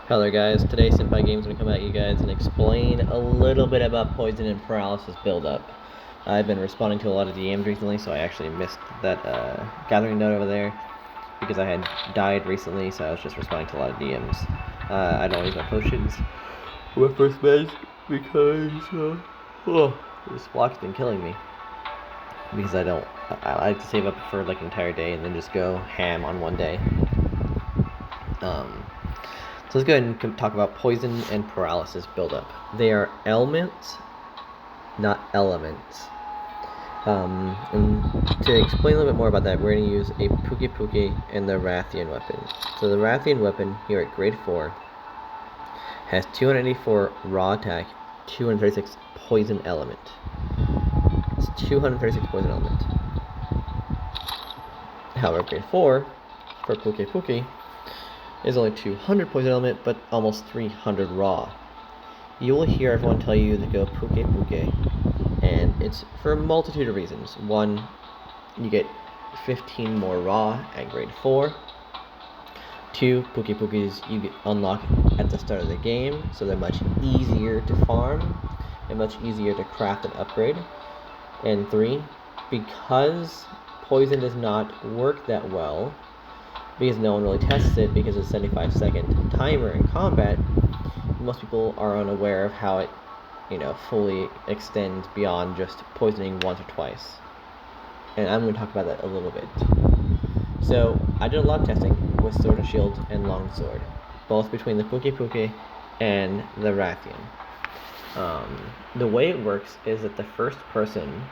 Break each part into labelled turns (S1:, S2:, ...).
S1: Hello there guys, today Senpai Games going to come at you guys and explain a little bit about poison and paralysis buildup. I've been responding to a lot of DMs recently, so I actually missed that gathering note over there because I had died recently, so I was just responding to a lot of DMs. I don't use my potions or my first meds because this block's been killing me. Because I like to save up for like an entire day and then just go ham on one day. So let's go ahead and talk about poison and paralysis buildup. They are ailments, not elements. And to explain a little bit more about that, we're going to use a Puke and the Rathian weapon. So the Rathian weapon here at grade 4 has 284 raw attack, 236 poison element. It's 236 poison element. However, grade 4 for Puke is only 200 poison element, but almost 300 raw. You will hear everyone tell you to go Puke, and it's for a multitude of reasons. One, you get 15 more raw at grade 4. 2, Pukes you get unlock at the start of the game, so they're much easier to farm and much easier to craft and upgrade. And 3, because poison does not work that well, because no one really tests it because it's a 75-second timer in combat, most people are unaware of how it, fully extends beyond just poisoning once or twice. And I'm going to talk about that a little bit. So, I did a lot of testing with Sword and Shield and Longsword, both between the Puke and the Rathian. The way it works is that the first person,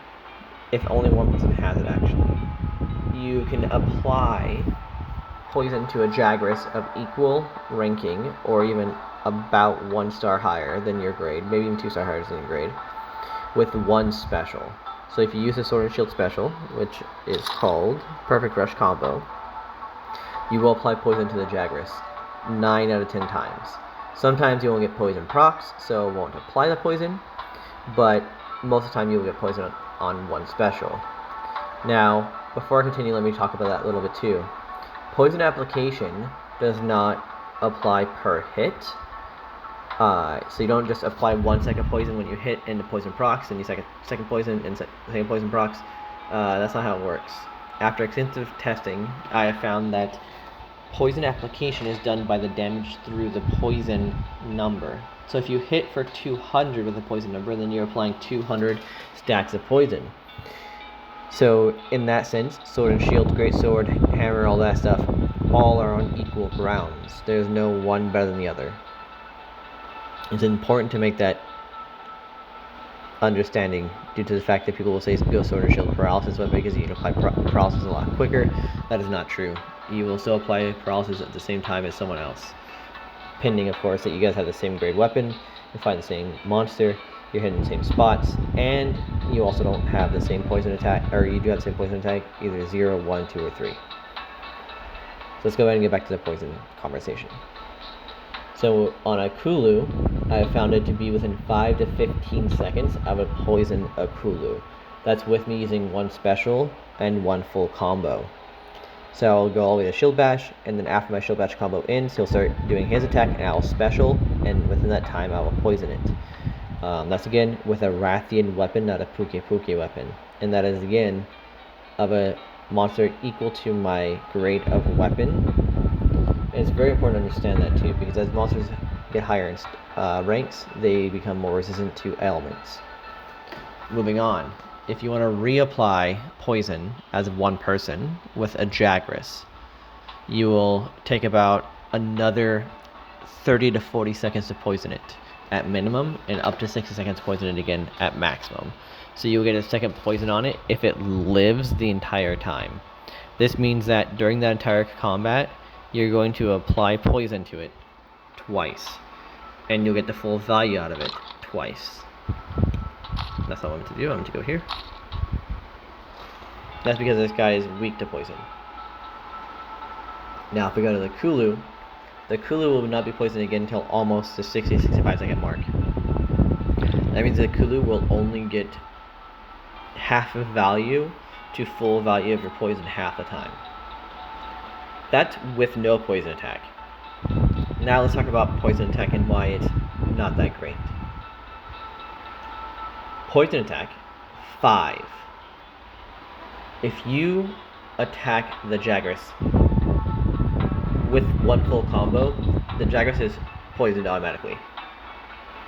S1: if only one person has it actually, you can apply poison to a Jagras of equal ranking, or even about 1 star higher than your grade, maybe even 2 star higher than your grade, with 1 special. So if you use a Sword and Shield special, which is called Perfect Rush Combo, you will apply poison to the Jagras 9 out of 10 times. Sometimes you won't get poison procs, so it won't apply the poison, but most of the time you will get poison on 1 special. Now, before I continue, let me talk about that a little bit too. Poison application does not apply per hit, so you don't just apply 1 second poison when you hit into poison procs, and you second poison and second poison procs. That's not how it works. After extensive testing, I have found that poison application is done by the damage through the poison number. So if you hit for 200 with a poison number, then you're applying 200 stacks of poison. So in that sense, Sword and Shield, Great Sword, Hammer, all that stuff, all are on equal grounds. There's no one better than the other. It's important to make that understanding due to the fact that people will say go Sword and Shield paralysis weapon because you can apply paralysis a lot quicker. That is not true. You will still apply paralysis at the same time as someone else. Pending, of course, that you guys have the same grade weapon, you find the same monster, you're hitting the same spots, and you also don't have the same poison attack, or you do have the same poison attack, either 0, 1, 2, or 3. So let's go ahead and get back to the poison conversation. So on a Kulu, I found it to be within 5 to 15 seconds I would poison a Kulu. That's with me using 1 special and 1 full combo. So I'll go all the way to Shield Bash, and then after my Shield Bash combo ends, he'll start doing his attack, and I'll special, and within that time I will poison it. That's again with a Rathian weapon, not a Puke weapon. And that is again of a monster equal to my grade of weapon. And it's very important to understand that too, because as monsters get higher in ranks, they become more resistant to ailments. Moving on, if you want to reapply poison as 1 person with a Jagras, you will take about another 30 to 40 seconds to poison it at minimum, and up to 60 seconds to poison it again at maximum. So you'll get a second poison on it if it lives the entire time. This means that during that entire combat, you're going to apply poison to it twice, and you'll get the full value out of it twice. That's what I wanted to do. I want to go here. That's because this guy is weak to poison. Now if we go to the Kulu will not be poisoned again until almost the 60-65 second mark. That means the Kulu will only get half of value to full value of your poison half the time. That's with no poison attack. Now let's talk about poison attack and why it's not that great. Poison attack 5. If you attack the Jagras with one full combo, the Jagras is poisoned automatically.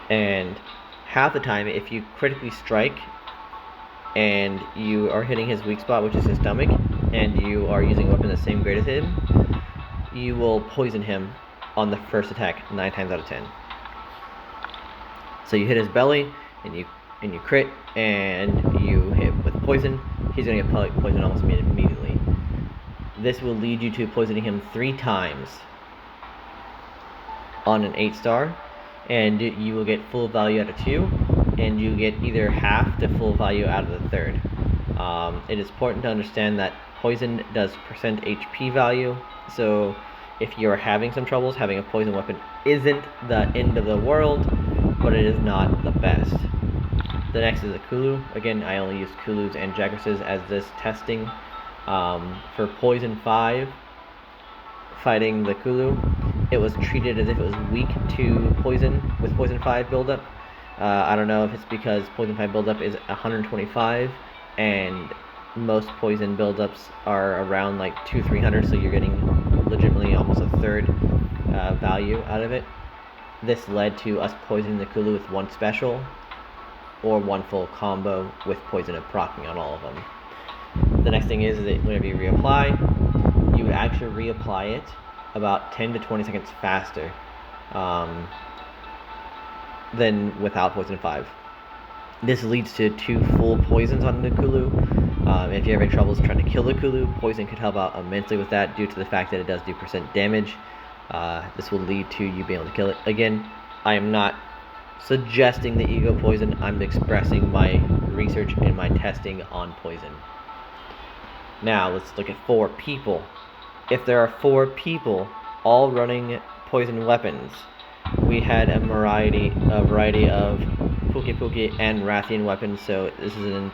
S1: And half the time, if you critically strike and you are hitting his weak spot, which is his stomach, and you are using a weapon that's same grade as him, you will poison him on the first attack 9 times out of 10. So you hit his belly, and you crit, and you hit with poison, he's going to get poisoned almost immediately. This will lead you to poisoning him 3 times on an 8-star, and you will get full value out of 2, and you get either half to full value out of the 3rd. It is important to understand that poison does percent HP value, so if you're having some troubles, having a poison weapon isn't the end of the world, but it is not the best. The next is a Kulu. Again, I only used Kulus and Jagrases as this testing. For Poison 5, fighting the Kulu, it was treated as if it was weak to Poison with Poison 5 buildup. I don't know if it's because Poison 5 buildup is 125, and most Poison buildups are around like 200-300, so you're getting legitimately almost a third value out of it. This led to us poisoning the Kulu with one special, or one full combo with poison and proccing on all of them. The next thing is that whenever you reapply, you would actually reapply it about 10 to 20 seconds faster than without Poison 5. This leads to 2 full poisons on the Kulu. If you're having troubles trying to kill the Kulu, poison could help out immensely with that due to the fact that it does do percent damage. This will lead to you being able to kill it. Again, I am not suggesting that you go poison. I'm expressing my research and my testing on poison. Now let's look at 4 people. If there are 4 people all running poison weapons, we had a variety of Puke and Rathian weapons, so this isn't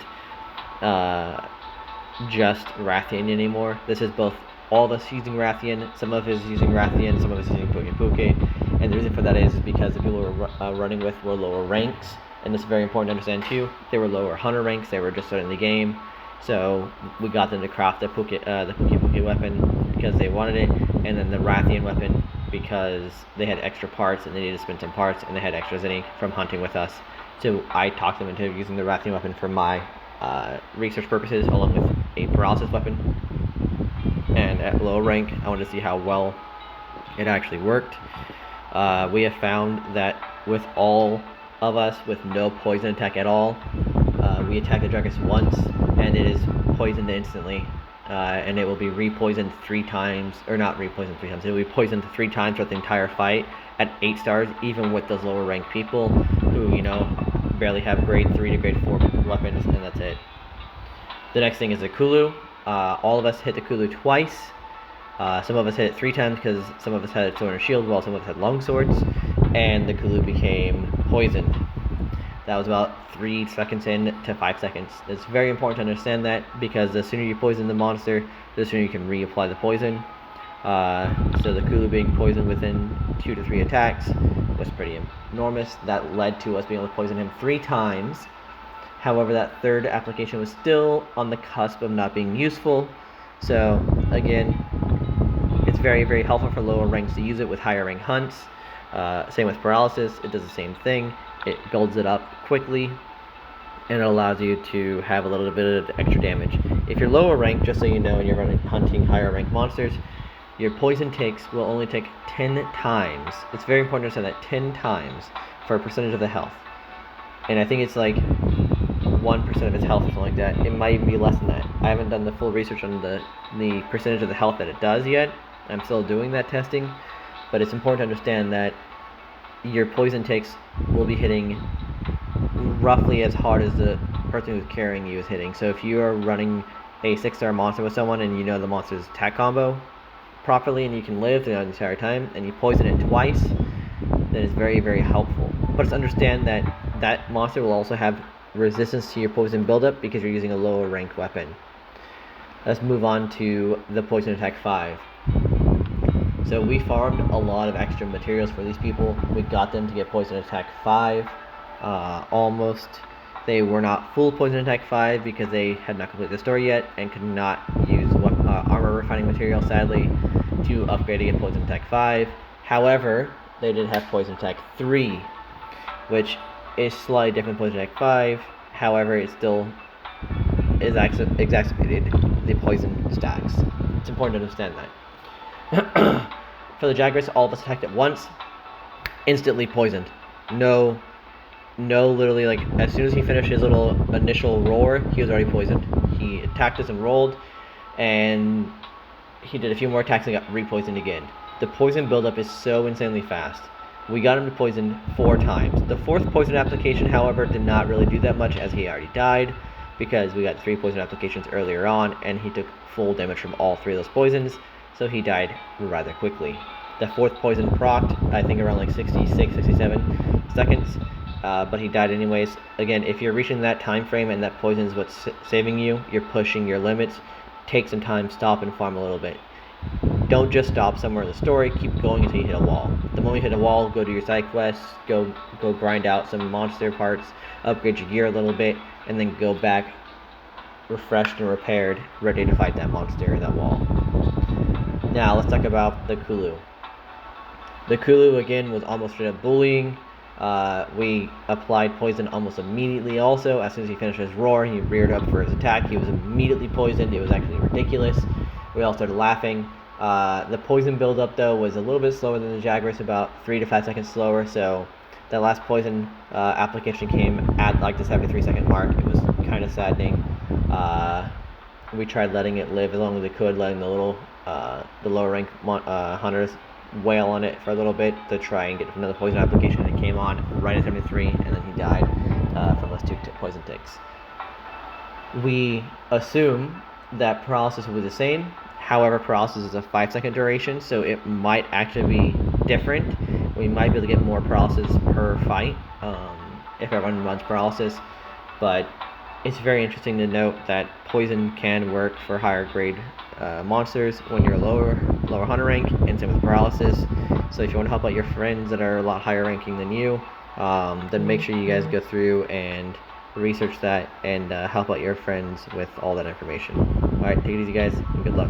S1: just Rathian anymore. This is both all of us using Rathian, some of us using Rathian, some of us using Puke, and the reason for that is because the people we were running with were lower ranks, and this is very important to understand too. They were lower hunter ranks, they were just starting the game, so we got them to craft the Puke weapon because they wanted it, and then the Rathian weapon because they had extra parts and they needed to spend some parts, and they had extra zinc from hunting with us. So I talked them into using the Rathian weapon for my research purposes, along with a paralysis weapon. And at low rank, I wanted to see how well it actually worked. We have found that with all of us with no poison attack at all, we attack the Dragus once, and it is poisoned instantly. And it will be re-poisoned 3 times, or not re-poisoned 3 times, it will be poisoned 3 times throughout the entire fight at 8 stars, even with those lower ranked people who, you know, barely have grade 3 to grade 4 weapons, and that's it. The next thing is the Kulu. All of us hit the Kulu twice. Some of us hit it 3 times because some of us had a sword and shield, while some of us had long swords, and the Kulu became poisoned. That was about 3 seconds in to 5 seconds. It's very important to understand that, because the sooner you poison the monster, the sooner you can reapply the poison. So the Kulu being poisoned within 2 to 3 attacks was pretty enormous. That led to us being able to poison him 3 times. However, that 3rd application was still on the cusp of not being useful. So again, it's very, very helpful for lower ranks to use it with higher rank hunts. Same with paralysis, it does the same thing. It builds it up quickly, and it allows you to have a little bit of extra damage. If you're lower rank, just so you know, and you're hunting higher rank monsters, your poison takes will only take 10 times. It's very important to understand that 10 times for a percentage of the health. And I think it's like 1% of its health or something like that. It might even be less than that. I haven't done the full research on the percentage of the health that it does yet. I'm still doing that testing. But it's important to understand that your poison takes will be hitting roughly as hard as the person who's carrying you is hitting. So if you are running a 6-star monster with someone and you know the monster's attack combo properly and you can live throughout the entire time, and you poison it twice, that is very, very helpful. But just understand that that monster will also have resistance to your poison buildup because you're using a lower ranked weapon. Let's move on to the poison attack 5. So we farmed a lot of extra materials for these people. We got them to get poison attack 5, almost. They were not full poison attack 5 because they had not completed the story yet and could not use armor refining material, sadly, to upgrade to get poison attack 5. However, they did have poison attack 3, which is slightly different poison attack 5. However, it still is exacerbated the poison stacks. It's important to understand that. For the Jagras, all of us attacked at once, instantly poisoned. No, literally, like, as soon as he finished his little initial roar, he was already poisoned. He attacked us and rolled, and he did a few more attacks and got re-poisoned again. The poison buildup is so insanely fast. We got him to poison 4 times. The 4th poison application, however, did not really do that much as he already died, because we got 3 poison applications earlier on, and he took full damage from all 3 of those poisons, so he died rather quickly. The 4th poison procced, I think around like 66, 67 seconds, but he died anyways. Again, if you're reaching that time frame and that poison is what's saving you, you're pushing your limits. Take some time, stop and farm a little bit. Don't just stop somewhere in the story, keep going until you hit a wall. The moment you hit a wall, go do your side quests, go grind out some monster parts, upgrade your gear a little bit, and then go back refreshed and repaired, ready to fight that monster or that wall. Now, let's talk about the Kulu. The Kulu, again, was almost straight up bullying. We applied poison almost immediately also. As soon as he finished his roar, he reared up for his attack. He was immediately poisoned. It was actually ridiculous. We all started laughing. The poison buildup, though, was a little bit slower than the Jagras, about 3 to 5 seconds slower. So that last poison application came at like the 73-second mark. It was kind of saddening. We tried letting it live as long as we could, letting the little the lower rank hunters wail on it for a little bit to try and get another poison application. It came on right at 73, and then he died from those 2 poison ticks. We assume that paralysis will be the same. However, paralysis is a 5-second duration, so it might actually be different. We might be able to get more paralysis per fight if everyone runs paralysis, but it's very interesting to note that poison can work for higher grade monsters when you're lower hunter rank, and same with paralysis. So if you want to help out your friends that are a lot higher ranking than you, then make sure you guys go through and research that and help out your friends with all that information. Alright, take it easy guys, and good luck.